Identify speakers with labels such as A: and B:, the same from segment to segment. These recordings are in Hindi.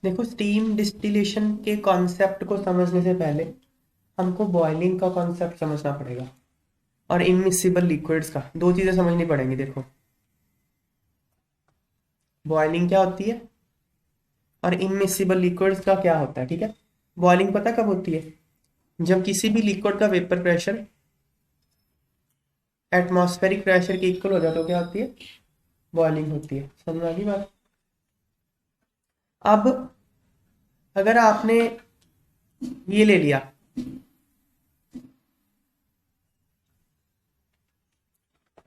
A: देखो, स्टीम डिस्टिलेशन के कॉन्सेप्ट को समझने से पहले हमको बॉइलिंग का कॉन्सेप्ट समझना पड़ेगा और इमिसिबल लिक्विड्स का। दो चीजें समझनी पड़ेंगी। देखो, बॉइलिंग क्या होती है और इमिसिबल लिक्विड्स का क्या होता है। ठीक है, बॉइलिंग पता कब होती है? जब किसी भी लिक्विड का वेपर प्रेशर एटमॉस्फेरिक प्रेशर के इक्वल हो जाए तो क्या होती है? बॉइलिंग होती है। समझ आ गई बात? अब अगर आपने ये ले लिया,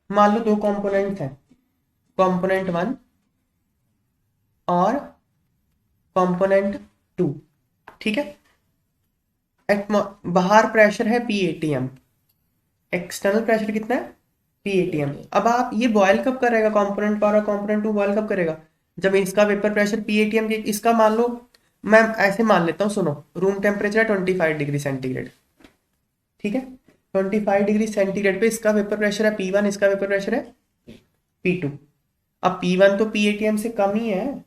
A: मान लो दो कंपोनेंट्स हैं, कंपोनेंट वन और कंपोनेंट टू। ठीक है, बाहर प्रेशर है पी 80 एम, एक्सटर्नल प्रेशर कितना है? P 80 M. अब आप ये बॉयल कब करेगा? कंपोनेंट वन और कंपोनेंट टू बॉयल कब करेगा? जब इसका वेपर प्रेशर पी 80 एम के, इसका मान लो, मैं ऐसे मान लेता हूँ, सुनो, रूम टेम्परेचर है 25 डिग्री सेंटीग्रेड। ठीक है, 25 डिग्री सेंटीग्रेड पे इसका वेपर प्रेशर है P1, इसका वेपर प्रेशर है P2। अब P1 तो P 80 एम से कम ही है।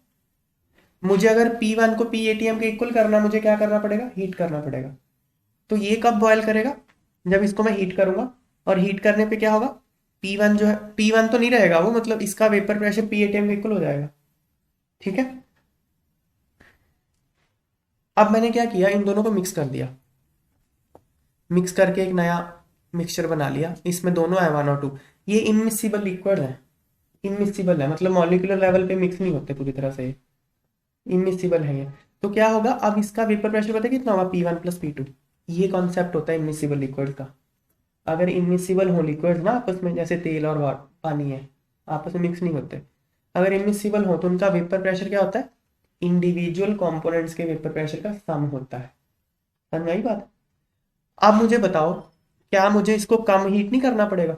A: मुझे अगर P1 को P 80 एम के इक्वल करना, मुझे क्या करना पड़ेगा? हीट करना पड़ेगा। तो ये कब बॉयल करेगा? जब इसको मैं हीट करूंगा, और हीट करने पे क्या होगा? P1 जो है, P1 तो नहीं रहेगा वो, मतलब इसका वेपर प्रेशर P 80 एम के इक्वल हो जाएगा। ठीक है, अब मैंने क्या किया, इन दोनों को मिक्स कर दिया। मिक्स करके एक नया मिक्सचर बना लिया, इसमें दोनों है 1 और 2। ये इमिसिबल लिक्विड है। इमिसिबल है मतलब मॉलिक्यूलर लेवल पे मिक्स नहीं होते पूरी तरह से, इमिसिबल है ये। तो क्या होगा, अब इसका वेपर प्रेशर पता है कितना होगा? P1 + P2। ये कॉन्सेप्ट होता है इमिसिबल लिक्विड का। अगर इमिसिबल हो लिक्विड ना आपस में, जैसे तेल और पानी है, आपस में मिक्स नहीं होते। अगर इमिसिबल हो तो उनका वेपर प्रेशर क्या होता है? इंडिविजुअल कंपोनेंट्स के वेपर प्रेशर का सम होता है। समझ आई बात? अब मुझे बताओ, क्या मुझे इसको कम हीट नहीं करना पड़ेगा?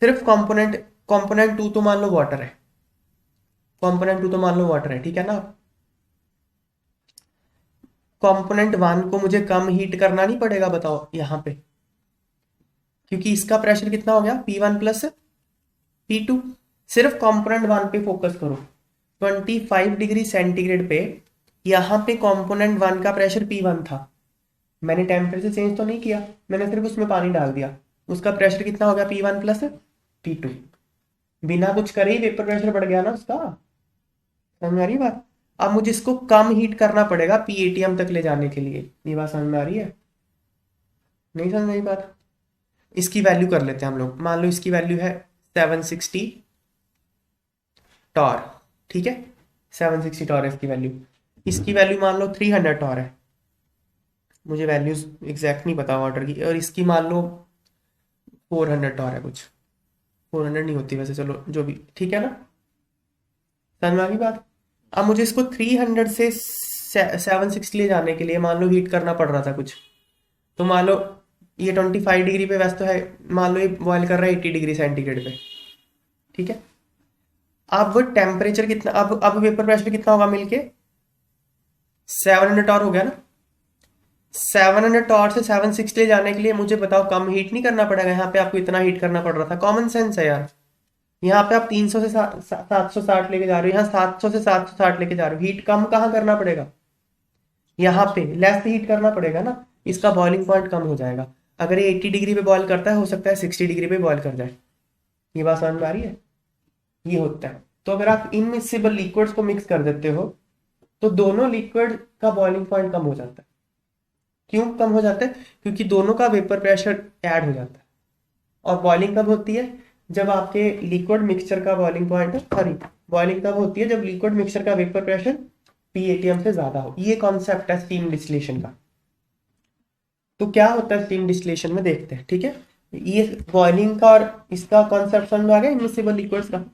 A: सिर्फ कंपोनेंट कंपोनेंट टू तो मान लो वाटर है, कंपोनेंट टू तो मान लो वाटर है, ठीक है ना? कंपोनेंट वन को मुझे कम हीट करना नहीं पड़ेगा, बताओ यहाँ पे, क्योंकि इसका प्रेशर कितना हो गया? P1 + P2। सिर्फ कंपोनेंट वन पे फोकस करो। 25 डिग्री सेंटीग्रेड पे यहाँ पे कंपोनेंट वन का प्रेशर P1 था। मैंने टेम्परेचर चेंज तो नहीं किया, मैंने सिर्फ उसमें पानी डाल दिया। उसका प्रेशर कितना हो गया? P1 + P2। बिना कुछ करे ही वेपर प्रेशर बढ़ गया ना उसका। समझ में आ रही है बात? अब मुझे इसको कम हीट करना पड़ेगा P 80 एम तक ले जाने के लिए। ये बात समझ में आ रही है? नहीं समझ में आई बात? इसकी वैल्यू कर लेते हैं हम लोग। मान लो इसकी वैल्यू है 760 टॉर। ठीक है, 760 टॉर है इसकी वैल्यू। इसकी वैल्यू मान लो 300 टॉर है। मुझे वैल्यूज एग्जैक्ट नहीं पता वाटर की। और इसकी मान लो 400 टॉर है कुछ। 400 नहीं होती वैसे, चलो जो भी, ठीक है ना? समझ में आ गई बात? अब मुझे इसको 300 से 760 ले जाने के लिए मान लो हीट करना पड़ रहा था कुछ। तो मान लो ये 25 डिग्री पे वैसे तो है, मान लो ये बॉयल कर रहा है 80 डिग्री सेंटीग्रेड पे। ठीक है, अब टेम्परेचर कितना, अब वेपर प्रेशर कितना होगा मिलके? 700 टॉर हो गया ना? 700 टॉर से 760 ले जाने के लिए मुझे बताओ कम हीट नहीं करना पड़ेगा? यहाँ पे आपको इतना हीट करना पड़ रहा था। कॉमन सेंस है यार। यहाँ पे आप 300 से 760 लेके जा रहे हो, यहाँ 700 से 760 लेके जा रहे हो। हीट कम कहाँ करना पड़ेगा? यहाँ पे लेस हीट करना पड़ेगा ना। इसका बॉइलिंग पॉइंट कम हो जाएगा। अगर ये 80 डिग्री पे बॉयल करता है, हो सकता है 60 डिग्री पे बॉयल कर जाए। ये बात समझ में आ रही है? ये होता है। तो अगर आप इनमिसिबल लिक्विड्स को मिक्स कर देते हो तो दोनों लिक्विड का बॉइलिंग पॉइंट कम हो जाता है। क्यों कम हो जाता है? क्योंकि दोनों का वेपर प्रेशर ऐड हो जाता है। और बॉइलिंग कब होती है? जब आपके लिक्विड मिक्सचर का बॉइलिंग पॉइंट, सॉरी, बॉइलिंग तब होती है जब लिक्विड मिक्सचर का वेपर प्रेशर P 80 एम से ज्यादा हो। ये कॉन्सेप्ट है स्टीम डिस्टिलेशन का। तो क्या होता है स्टीम डिस्टिलेशन में, देखते हैं। ठीक है, ये बॉइलिंग का और इसका कॉन्सेप्ट समझ में आ गया, इमिसिबल लिक्विड्स का।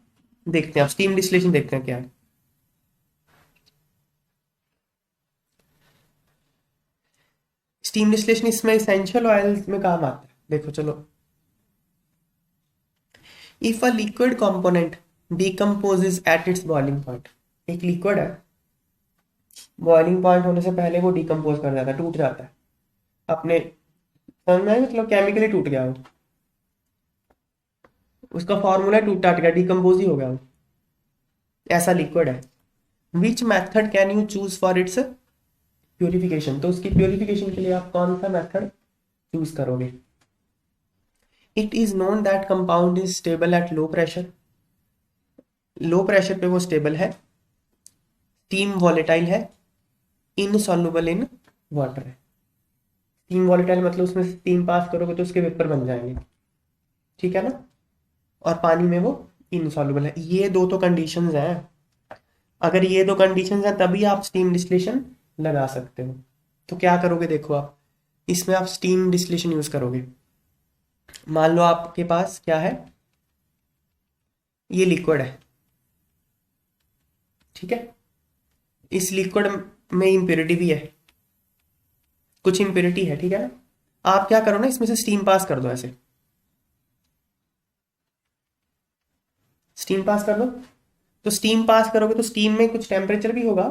A: देखते हैं अब स्टीम डिस्टिलेशन, देखते हैं क्या है। स्टीम डिस्टिलेशन इसमें इसेंशियल ऑयल्स में काम आता है। देखो चलो, if a liquid component decomposes at its boiling point. एक लिक्विड है, बॉइलिंग पॉइंट होने से पहले वो डिकम्पोज कर जाता है, टूट जाता है अपने, समझ में आया? मतलब केमिकली टूट गया वो, उसका फॉर्मूला टूट टाट गया, डिकम्पोज ही हो गया वो। ऐसा लिक्विड है। Which method can you choose for its purification, तो उसकी प्योरिफिकेशन के लिए आप कौन सा मेथड चूज करोगे? It is known that compound is stable at low pressure, low pressure पे वो स्टेबल है, स्टीम वॉलेटाइल है, इनसॉल्युबल इन वाटर है। स्टीम वॉलेटाइल मतलब उसमें से स्टीम पास करोगे तो उसके वेपर बन जाएंगे, ठीक है ना, और पानी में वो इनसॉल्युबल है। ये दो तो कंडीशंस हैं, अगर ये दो कंडीशंस हैं तभी आप स्टीम डिस्टिलेशन लगा सकते हो। तो क्या करोगे, देखो आप इसमें आप स्टीम डिस्टिलेशन यूज करोगे। मान लो आपके पास क्या है, ये लिक्विड है, ठीक है, इस लिक्विड में इम्प्योरिटी भी है, कुछ इम्प्योरिटी है, ठीक है ना। आप क्या करो ना, इसमें से स्टीम पास कर दो, ऐसे स्टीम पास कर दो। तो स्टीम पास करोगे तो स्टीम में कुछ टेम्परेचर भी होगा,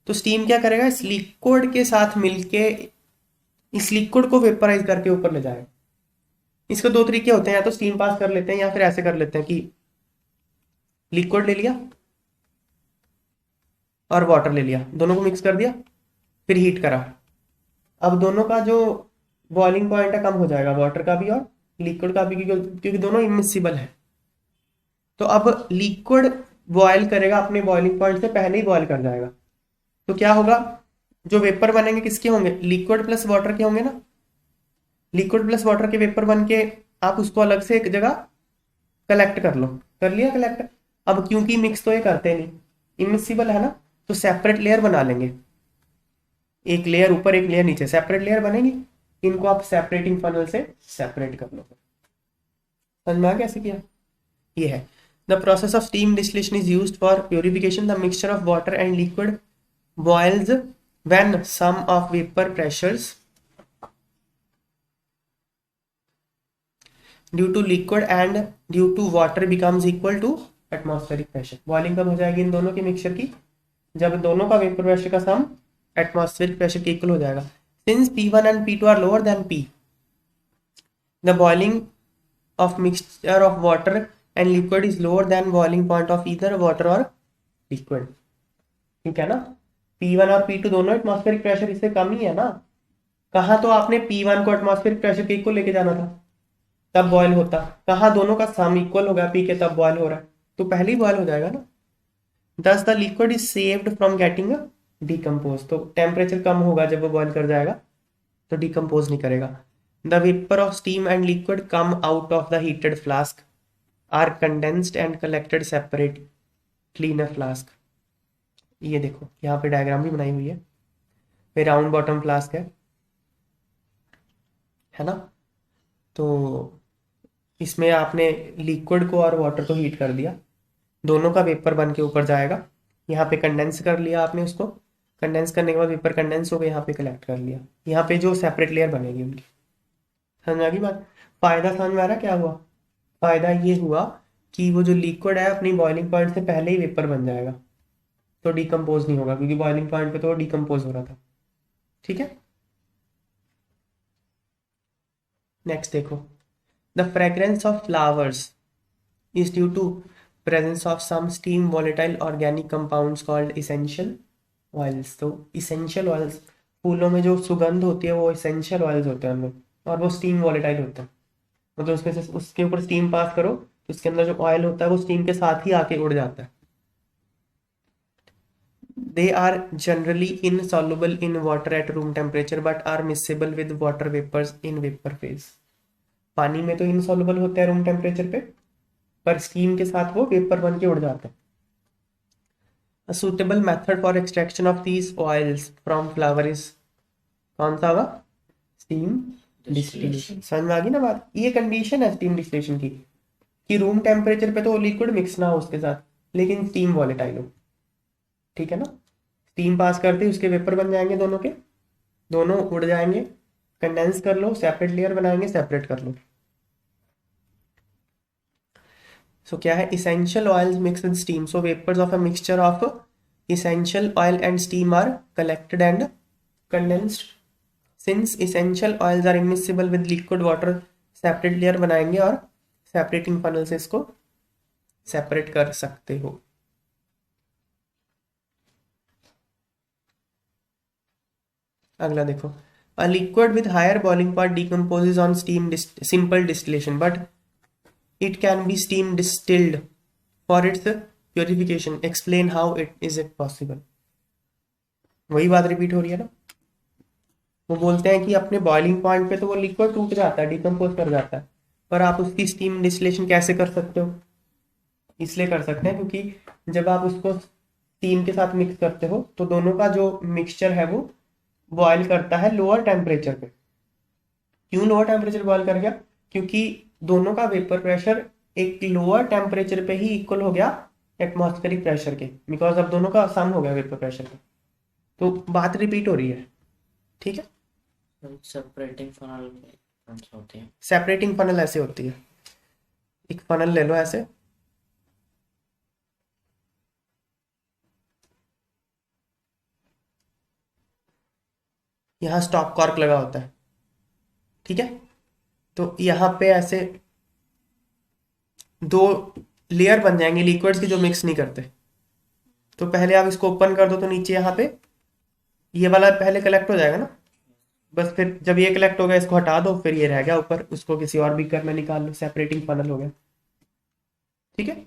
A: तो स्टीम क्या करेगा, इस लिक्विड के साथ मिलके इस लिक्विड को वेपराइज करके ऊपर ले जाएगा। इसके दो तरीके होते हैं, या तो स्टीम पास कर लेते हैं या फिर ऐसे कर लेते हैं कि लिक्विड ले लिया और वाटर ले लिया, दोनों को मिक्स कर दिया, फिर हीट करा। अब दोनों का जो बॉइलिंग पॉइंट है कम हो जाएगा, वाटर का भी और लिक्विड का भी, क्योंकि दोनों इमिसिबल है। तो अब लिक्विड बॉयल करेगा, अपने बॉइलिंग पॉइंट से पहले ही बॉयल कर जाएगा। तो क्या होगा, जो वेपर बनेंगे किसके होंगे, लिक्विड प्लस वाटर के होंगे ना। लिक्विड प्लस वाटर के वेपर बन के आप उसको अलग से एक जगह कलेक्ट कर लो, कर लिया कलेक्ट। अब क्योंकि मिक्स तो ये करते नहीं, इमिसिबल है ना, तो सेपरेट लेयर बना लेंगे, एक लेयर ऊपर एक लेयर नीचे, सेपरेट लेयर बनेगी। इनको आप सेपरेटिंग फनल से सेपरेट कर लो। समझ में आ गया कैसे किया? ये है the process of steam distillation is used for purification. The mixture of water and liquid boils when sum of vapour pressures due to liquid and due to water becomes equal to atmospheric pressure. Boiling कब हो जाएगी इन दोनों के मिक्सचर की, जब दोनों का वेपर प्रेशर का सम एटमॉस्फेरिक प्रेशर के इक्वल हो जाएगा। Since P1 and P2 are lower than P, the boiling of mixture of water and liquid is lower than boiling point of either water or liquid, ठीक है ना। P1 और P2 दोनों एटमॉस्फेरिक प्रेशर इससे कम ही है ना। कहाँ तो आपने P1 को एटमॉस्फेरिक प्रेशर के इक्वल लेके जाना था, तब बॉयल होता। कहाँ दोनों का सम इक्वल हो गया P के, तब बॉयल हो रहा है, तो पहले ही बॉयल हो जाएगा ना। दस the liquid is saved from getting decompose, तो टेम्परेचर कम होगा जब वो बॉयल कर जाएगा, तो डिकम्पोज नहीं करेगा। The vapour of steam and liquid come out of the heated flask are condensed and collected separately in a flask. ये देखो यहाँ पे डायग्राम भी बनाई हुई है, ये राउंड बॉटम फ्लास्क है ना। तो इसमें आपने लिक्विड को और वाटर को हीट कर दिया, दोनों का वेपर बन के ऊपर जाएगा। यहाँ पे कंडेंस कर लिया आपने उसको, कंडेंस करने के बाद वेपर कंडेंस हो गया, यहाँ पे कलेक्ट कर लिया, यहाँ पे जो सेपरेट लेयर बनेगी उनकी। समझ आ गई बात? फायदा समझ में आ रहा क्या हुआ? फायदा ये हुआ कि वो जो लिक्विड है अपनी बॉइलिंग पॉइंट से पहले ही वेपर बन जाएगा, तो डिकम्पोज नहीं होगा, क्योंकि बॉइलिंग पॉइंट पे तो डिकम्पोज हो रहा था, ठीक है। नेक्स्ट देखो, the fragrance of flowers is due to presence of some steam volatile organic compounds called essential oils। तो essential oils, फूलों में जो सुगंध होती है वो essential oils होते हैं उनमें, और वो steam volatile होते हैं, मतलब उसमें से उसके ऊपर steam पास करो तो उसके अंदर जो ऑयल होता है वो steam के साथ ही आके उड़ जाता है। They are generally insoluble in water at room temperature but are miscible with water vapors in vapor phase। पानी में तो insoluble होते हैं रूम टेम्परेचर पे, पर स्टीम के साथ वो वेपर बन के उड़ जाते हैं। A suitable method for extraction of these oils from flower is कौन सा होगा? Steam distillation. समझ में आ गई ना बात? ये कंडीशन है स्टीम डिस्टिलेशन की, कि रूम टेम्परेचर पे तो लिक्विड मिक्स ना हो उसके साथ, लेकिन स्टीम वॉलेटाइल हो, ठीक है ना। स्टीम पास करते ही उसके वेपर बन जाएंगे, दोनों के दोनों उड़ जाएंगे, कंडेंस कर लो, सेपरेट लेयर बनाएंगे, सेपरेट कर लो। सो क्या है, essential oils mixed with steam, so vapors of a mixture of essential oil and steam are collected and condensed। since essential oils are immiscible with liquid water, separate layer बनाएंगे और separating funnel से इसको separate कर सकते हो। अगला देखो, a liquid with higher boiling point decomposes on steam simple distillation but it can be steam distilled for its purification, explain how it possible. वही बात रिपीट हो रही है ना। वो बोलते हैं कि अपने बॉइलिंग पॉइंट पे तो वो लिक्विड टूट जाता है, डिकम्पोज कर जाता है, पर आप उसकी स्टीम डिस्टिलेशन कैसे कर सकते हो? इसलिए कर सकते हैं क्योंकि जब आप उसको स्टीम के साथ मिक्स करते हो तो दोनों का जो मिक्सचर है वो बॉयल करता है लोअर टेम्परेचर पे। क्यों लोअर टेम्परेचर बॉयल कर गया? क्योंकि दोनों का वेपर प्रेशर एक लोअर टेम्परेचर पे ही इक्वल हो गया एटमॉस्फेरिक प्रेशर के, बिकॉज अब दोनों का सम हो गया वेपर प्रेशर का। तो बात रिपीट हो रही है, ठीक है।
B: सेपरेटिंग फनल कौन सा होती है?
A: सेपरेटिंग फनल ऐसे होती है, एक फनल ले लो ऐसे, यहाँ स्टॉप कॉर्क लगा होता है, ठीक है। तो यहाँ पे ऐसे दो लेयर बन जाएंगे लिक्विड्स की जो मिक्स नहीं करते। तो पहले आप इसको ओपन कर दो तो नीचे यहाँ पे ये वाला पहले कलेक्ट हो जाएगा ना, बस फिर जब ये कलेक्ट हो गया इसको हटा दो, फिर ये रह गया ऊपर, उसको किसी और बीकर में निकाल लो, सेपरेटिंग फनल हो गया, ठीक है।